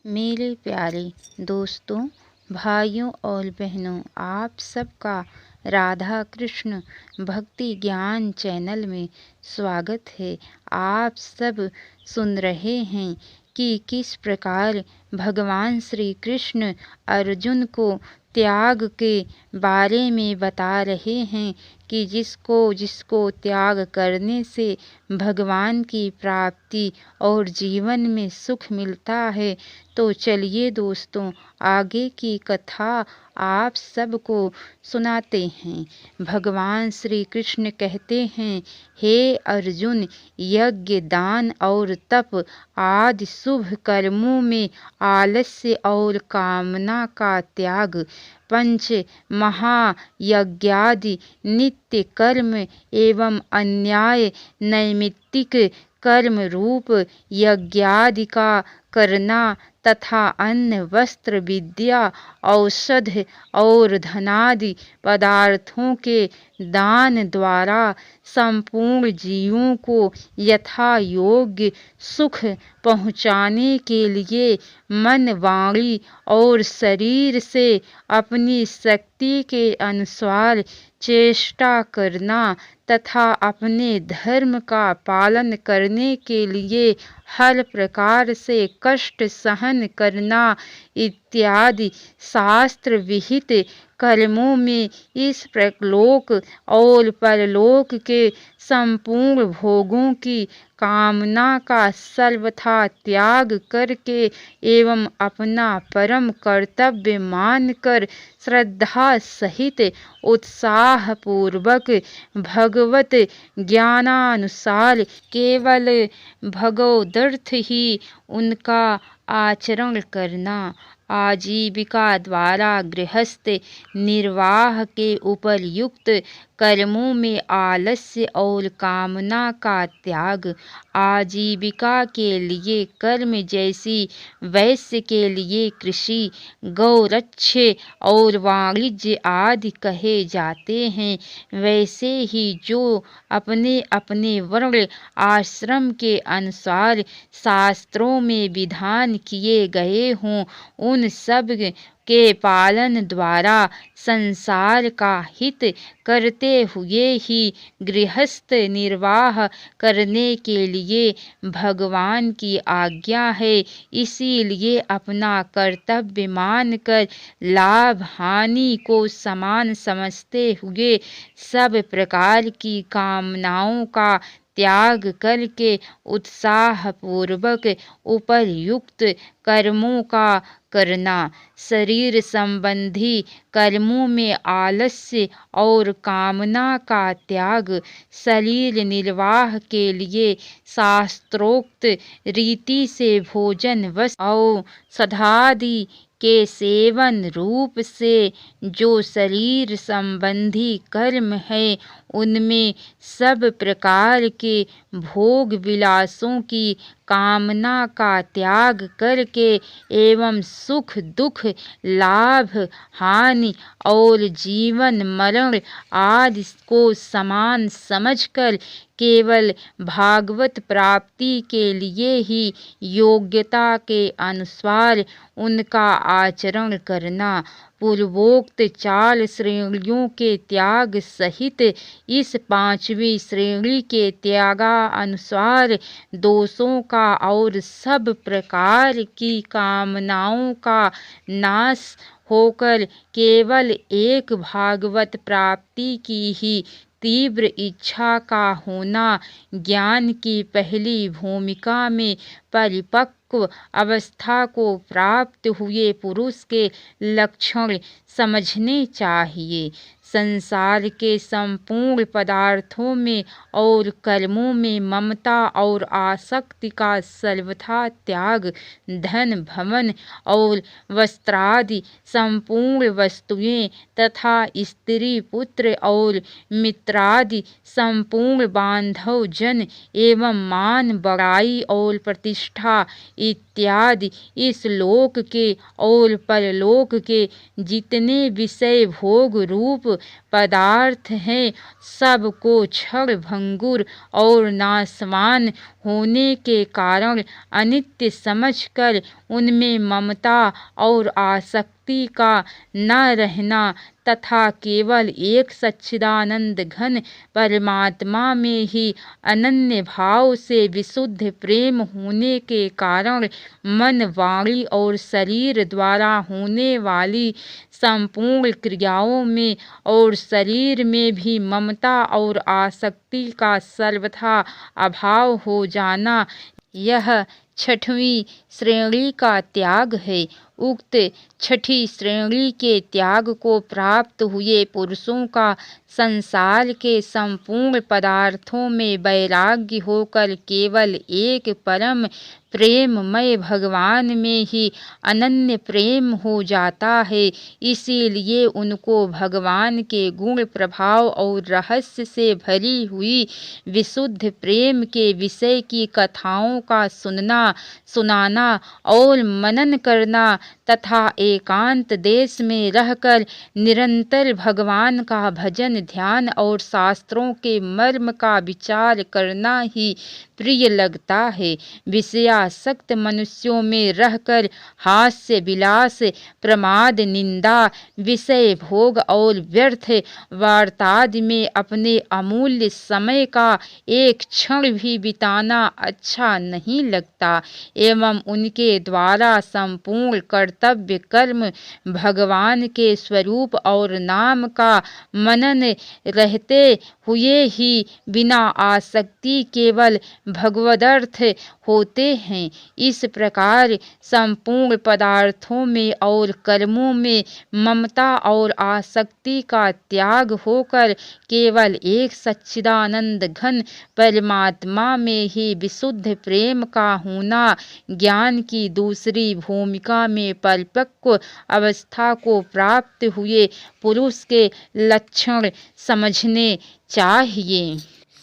मेरे प्यारे दोस्तों, भाइयों और बहनों, आप सबका राधा कृष्ण भक्ति ज्ञान चैनल में स्वागत है। आप सब सुन रहे हैं कि किस प्रकार भगवान श्री कृष्ण अर्जुन को त्याग के बारे में बता रहे हैं कि जिसको त्याग करने से भगवान की प्राप्ति और जीवन में सुख मिलता है। तो चलिए दोस्तों, आगे की कथा आप सबको सुनाते हैं। भगवान श्री कृष्ण कहते हैं, हे अर्जुन, यज्ञ, दान और तप आदि शुभ कर्मों में आलस्य और कामना का त्याग, पंच महायज्ञादि नित्य कर्म एवं अन्याय नैमित्तिक कर्म रूप यज्ञादि का करना तथा अन्न, वस्त्र, विद्या, औषध और धनादि पदार्थों के दान द्वारा संपूर्ण जीवों को यथा योग्य सुख पहुँचाने के लिए मन, वाणी और शरीर से अपनी शक्ति के अनुसार चेष्टा करना तथा अपने धर्म का पालन करने के लिए हर प्रकार से कष्ट सहन करना इत्यादि शास्त्र विहित कर्मों में इस प्रलोक और परलोक के संपूर्ण भोगों की कामना का सर्वथा त्याग करके एवं अपना परम कर्तव्य मानकर श्रद्धा सहित उत्साह पूर्वक भगवत ज्ञानानुसार केवल भगवदर्थ ही उनका आचरण करना, आजीविका द्वारा गृहस्थ निर्वाह के उपयुक्त कर्मों में आलस्य और कामना का त्याग, आजीविका के लिए कर्म जैसी वैश्य के लिए कृषि, गौरक्ष्य और वाणिज्य आदि कहे जाते हैं, वैसे ही जो अपने अपने वर्ण आश्रम के अनुसार शास्त्रों में विधान किए गए हों, उन सब के पालन द्वारा संसार का हित करते हुए ही गृहस्थ निर्वाह करने के लिए भगवान की आज्ञा है। इसीलिए अपना कर्तव्य मानकर लाभ हानि को समान समझते हुए सब प्रकार की कामनाओं का त्याग करके उत्साहपूर्वक उपयुक्त कर्मों का करना, शरीर संबंधी कर्मों में आलस्य और कामना का त्याग, शरीर निर्वाह के लिए शास्त्रोक्त रीति से भोजन, वस्त्र और औषधादि के सेवन रूप से जो शरीर संबंधी कर्म है, उनमें सब प्रकार के भोग विलासों की कामना का त्याग करके एवं सुख दुख, लाभ हानि और जीवन मरण आदि को समान समझकर केवल भागवत प्राप्ति के लिए ही योग्यता के अनुसार उनका आचरण करना, पूर्वोक्त 4 श्रेणियों के त्याग सहित इस 5वीं श्रेणी के त्यागानुसार दोषों का और सब प्रकार की कामनाओं का नाश होकर केवल एक भागवत प्राप्ति की ही तीव्र इच्छा का होना, ज्ञान की पहली भूमिका में परिपक्व अवस्था को प्राप्त हुए पुरुष के लक्षण समझने चाहिए। संसार के संपूर्ण पदार्थों में और कर्मों में ममता और आसक्ति का सर्वथा त्याग, धन, भवन और वस्त्रादि संपूर्ण वस्तुएं तथा स्त्री, पुत्र और मित्रादि संपूर्ण बांधव जन एवं मान, बड़ाई और प्रतिष्ठा इत्यादि इस लोक के और परलोक के जितने विषय भोग रूप पदार्थ हैं, सबको क्षण भंगुर और नाशवान होने के कारण अनित्य समझकर उनमें ममता और आसक्ति का न रहना तथा केवल एक सच्चिदानंद घन परमात्मा में ही अनन्य भाव से विशुद्ध प्रेम होने के कारण मन, वाणी और शरीर द्वारा होने वाली संपूर्ण क्रियाओं में और शरीर में भी ममता और आसक्ति का सर्वथा अभाव हो जाना, यह छठवीं श्रेणी का त्याग है। उक्त छठी श्रेणी के त्याग को प्राप्त हुए पुरुषों का संसार के संपूर्ण पदार्थों में वैराग्य होकर केवल एक परम प्रेममय भगवान में ही अनन्य प्रेम हो जाता है। इसीलिए उनको भगवान के गुण, प्रभाव और रहस्य से भरी हुई विशुद्ध प्रेम के विषय की कथाओं का सुनना, सुनाना और मनन करना तथा एकांत देश में रहकर निरंतर भगवान का भजन, ध्यान और शास्त्रों के मर्म का विचार करना ही प्रिय लगता है। विषयासक्त मनुष्यों में रहकर हास्य विलास, प्रमाद, निंदा, विषय भोग और व्यर्थ वार्तादि में अपने अमूल्य समय का एक क्षण भी बिताना अच्छा नहीं लगता एवं उनके द्वारा संपूर्ण कर्तव्य कर्म भगवान के स्वरूप और नाम का मनन रहते हुए ही बिना आसक्ति केवल भगवदर्थ होते हैं। इस प्रकार संपूर्ण पदार्थों में और कर्मों में ममता और आसक्ति का त्याग होकर केवल एक सच्चिदानंद घन परमात्मा में ही विशुद्ध प्रेम का होना ज्ञान की दूसरी भूमिका में परिपक्व अवस्था को प्राप्त हुए पुरुष के लक्षण समझने चाहिए।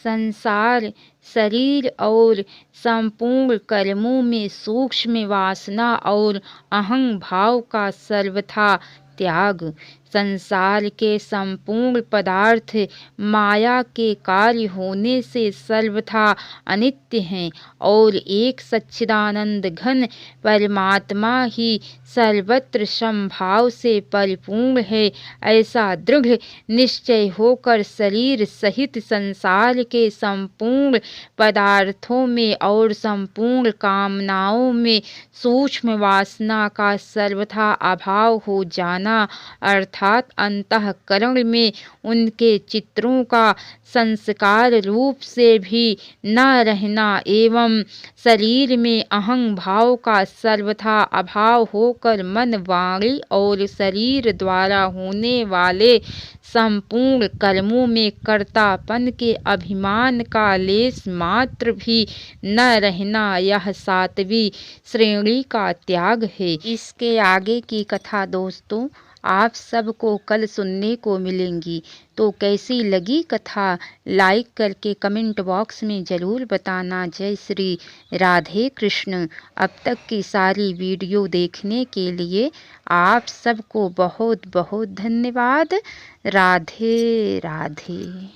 संसार, शरीर और संपूर्ण कर्मों में सूक्ष्म वासना और अहं भाव का सर्वथा त्याग। संसार के संपूर्ण पदार्थ माया के कार्य होने से सर्वथा अनित्य हैं और एक सच्चिदानंद घन परमात्मा ही सर्वत्र समभाव से परिपूर्ण है। ऐसा दृढ़ निश्चय होकर शरीर सहित संसार के संपूर्ण पदार्थों में और संपूर्ण कामनाओं में सूक्ष्म वासना का सर्वथा अभाव हो जाना अर्थात अंतःकरण में उनके चित्रों का संस्कार रूप से भी न रहना एवं शरीर में अहं भाव का सर्वथा अभाव होकर मन, वाणी और शरीर द्वारा होने वाले संपूर्ण कर्मों में कर्तापन के अभिमान का लेश मात्र भी न रहना, यह सातवीं श्रेणी का त्याग है। इसके आगे की कथा दोस्तों आप सबको कल सुनने को मिलेंगी। तो कैसी लगी कथा लाइक करके कमेंट बॉक्स में ज़रूर बताना। जय श्री राधे कृष्ण। अब तक की सारी वीडियो देखने के लिए आप सबको बहुत बहुत धन्यवाद। राधे राधे।